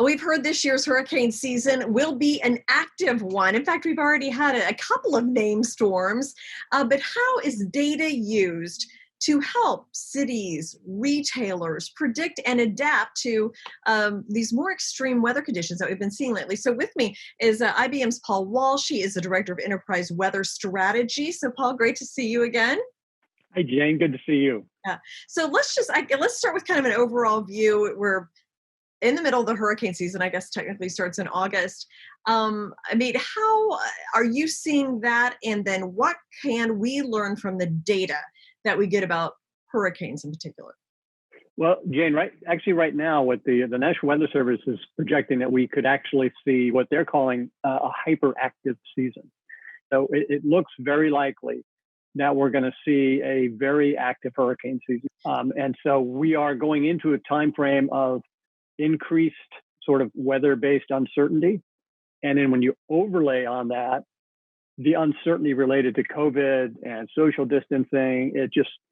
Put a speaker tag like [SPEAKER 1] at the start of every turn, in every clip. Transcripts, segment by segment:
[SPEAKER 1] We've heard this year's hurricane season will be an active one. In fact, we've already had a couple of named storms. But how is data used to help cities, retailers predict and adapt to these more extreme weather conditions that we've been seeing lately? So with me is IBM's Paul Walsh. He is the Director of Enterprise Weather Strategy. So Paul, great to see you again.
[SPEAKER 2] Hi, Jane. Good to see you.
[SPEAKER 1] Yeah. So let's start with kind of an overall view. We're in the middle of the hurricane season, I guess technically starts in August. How are you seeing that? And then what can we learn from the data that we get about hurricanes in particular?
[SPEAKER 2] Well, Jane, right now, what the National Weather Service is projecting that we could actually see what they're calling a hyperactive season. So it looks very likely that we're going to see a very active hurricane season. And so we are going into a time frame of increased sort of weather-based uncertainty. And then when you overlay on that, the uncertainty related to COVID and social distancing,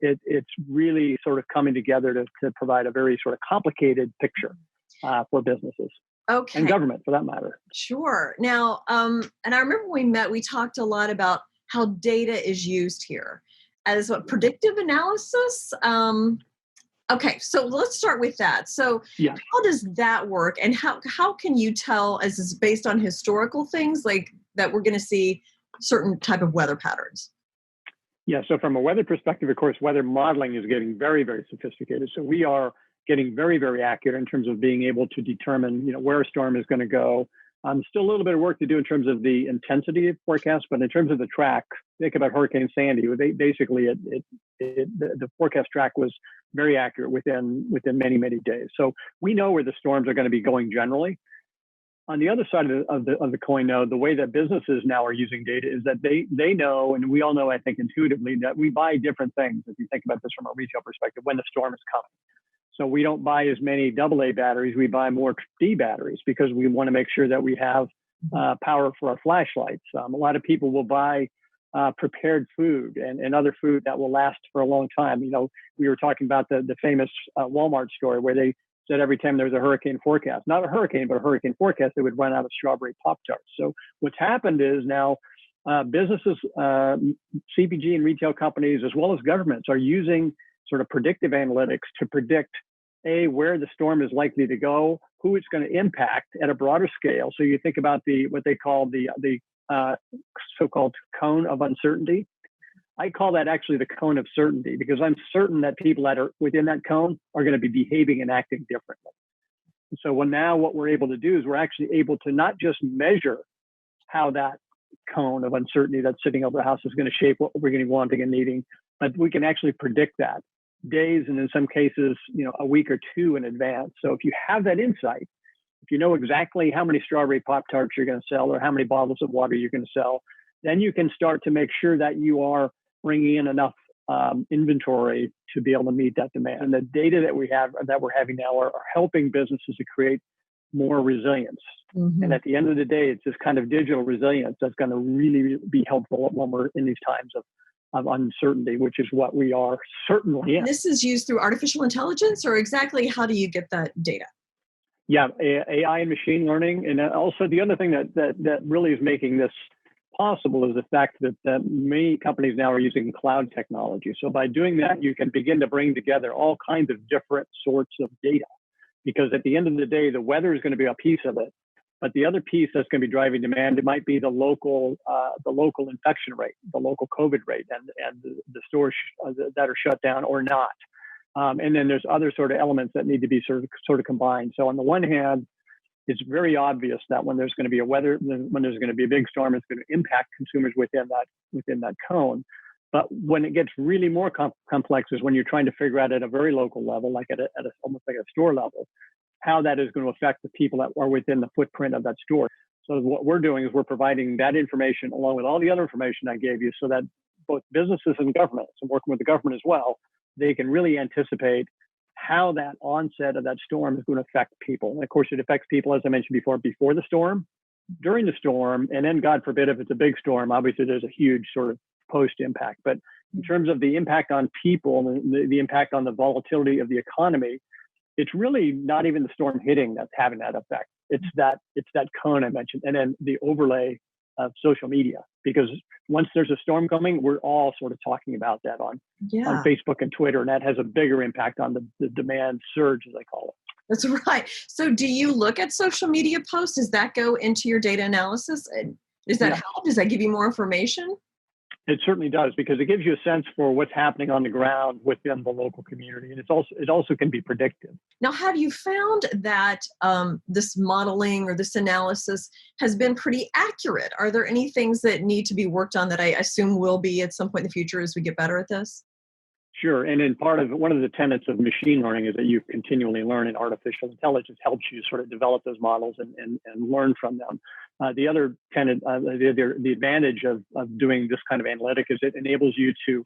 [SPEAKER 2] it's really sort of coming together to provide a very sort of complicated picture for businesses.
[SPEAKER 1] Okay.
[SPEAKER 2] And government, for that matter.
[SPEAKER 1] Sure. Now, and I remember when we met, we talked a lot about how data is used here as predictive analysis. Okay, so let's start with that. So How does that work? And how can you tell, as is based on historical things, like that we're going to see certain type of weather patterns?
[SPEAKER 2] Yeah, so from a weather perspective, of course, weather modeling is getting very, very sophisticated. So we are getting very, very accurate in terms of being able to determine, where a storm is going to go. Still a little bit of work to do in terms of the intensity of forecast, but in terms of the track, think about Hurricane Sandy. Basically, the forecast track was very accurate within many, many days. So we know where the storms are going to be going generally. On the other side of the coin, though, the way that businesses now are using data is that they know, and we all know, I think, intuitively, that we buy different things. If you think about this from a retail perspective, when the storm is coming. So we don't buy as many AA batteries, we buy more D batteries because we want to make sure that we have power for our flashlights. A lot of people will buy prepared food and other food that will last for a long time. We were talking about the famous Walmart story where they said every time there was a hurricane forecast, not a hurricane, but a hurricane forecast, they would run out of strawberry Pop-Tarts. So what's happened is now businesses, CPG and retail companies, as well as governments are using sort of predictive analytics to predict where the storm is likely to go, who it's going to impact at a broader scale. So you think about what they call the so-called cone of uncertainty. I call that actually the cone of certainty because I'm certain that people that are within that cone are going to be behaving and acting differently. And so now what we're able to do is we're actually able to not just measure how that cone of uncertainty that's sitting over the house is going to shape what we're going to be wanting and needing, but we can actually predict that days and in some cases, a week or two in advance. So if you have that insight, if you know exactly how many strawberry Pop-Tarts you're going to sell or how many bottles of water you're going to sell, then you can start to make sure that you are bringing in enough inventory to be able to meet that demand. And the data that we're having now are helping businesses to create more resilience. Mm-hmm. And at the end of the day, it's this kind of digital resilience that's going to really be helpful when we're in these times of uncertainty, which is what we are certainly in.
[SPEAKER 1] This is used through artificial intelligence, or exactly how do you get that data?
[SPEAKER 2] Yeah, AI and machine learning. And also the other thing that really is making this possible is the fact that many companies now are using cloud technology. So by doing that, you can begin to bring together all kinds of different sorts of data. Because at the end of the day, the weather is going to be a piece of it. But the other piece that's going to be driving demand, it might be the local infection rate, the local COVID rate, and the stores that are shut down or not. And then there's other sort of elements that need to be sort of combined. So on the one hand, it's very obvious that when there's going to be when there's going to be a big storm, it's going to impact consumers within that cone. But when it gets really more complex is when you're trying to figure out at a very local level, like at almost like a store level, how that is going to affect the people that are within the footprint of that store. So what we're doing is we're providing that information along with all the other information I gave you so that both businesses and governments, and working with the government as well, they can really anticipate how that onset of that storm is going to affect people. And of course, it affects people, as I mentioned before the storm, during the storm, and then God forbid, if it's a big storm, obviously there's a huge sort of post impact. But in terms of the impact on people and the impact on the volatility of the economy, it's really not even the storm hitting that's having that effect. it's that cone I mentioned, and then the overlay of social media, because once there's a storm coming, we're all sort of talking about that on Facebook and Twitter, and that has a bigger impact on the demand surge, as I call it.
[SPEAKER 1] That's right. So do you look at social media posts? Does that go into your data analysis? Does that help? Does that give you more information?
[SPEAKER 2] It certainly does, because it gives you a sense for what's happening on the ground within the local community, and it also can be predictive.
[SPEAKER 1] Now, have you found that this modeling or this analysis has been pretty accurate? Are there any things that need to be worked on that I assume will be at some point in the future as we get better at this?
[SPEAKER 2] Sure, and in one of the tenets of machine learning is that you continually learn, and artificial intelligence helps you sort of develop those models and learn from them. The other tenet, the advantage of doing this kind of analytic is it enables you to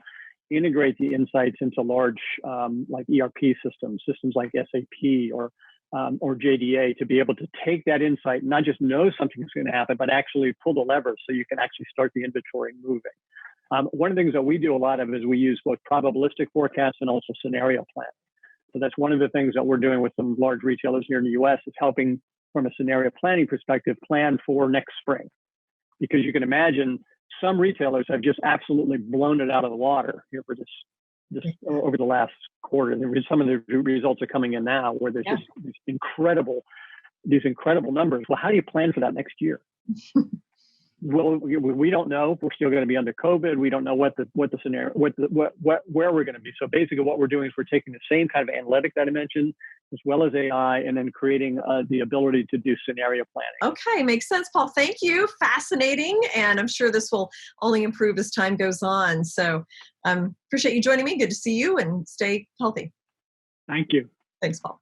[SPEAKER 2] integrate the insights into large like ERP systems like SAP or JDA, to be able to take that insight, not just know something's going to happen, but actually pull the lever so you can actually start the inventory moving. One of the things that we do a lot of is we use both probabilistic forecasts and also scenario planning. So that's one of the things that we're doing with some large retailers here in the US, is helping from a scenario planning perspective plan for next spring. Because you can imagine some retailers have just absolutely blown it out of the water here for this over the last quarter. Some of the results are coming in now where there's just these incredible numbers. Well, how do you plan for that next year? Well, we don't know. We're still going to be under COVID. We don't know what the scenario, where we're going to be. So basically, what we're doing is we're taking the same kind of analytic that I mentioned, as well as AI, and then creating the ability to do scenario planning.
[SPEAKER 1] Okay, makes sense, Paul. Thank you. Fascinating, and I'm sure this will only improve as time goes on. So, appreciate you joining me. Good to see you, and stay healthy.
[SPEAKER 2] Thank you.
[SPEAKER 1] Thanks, Paul.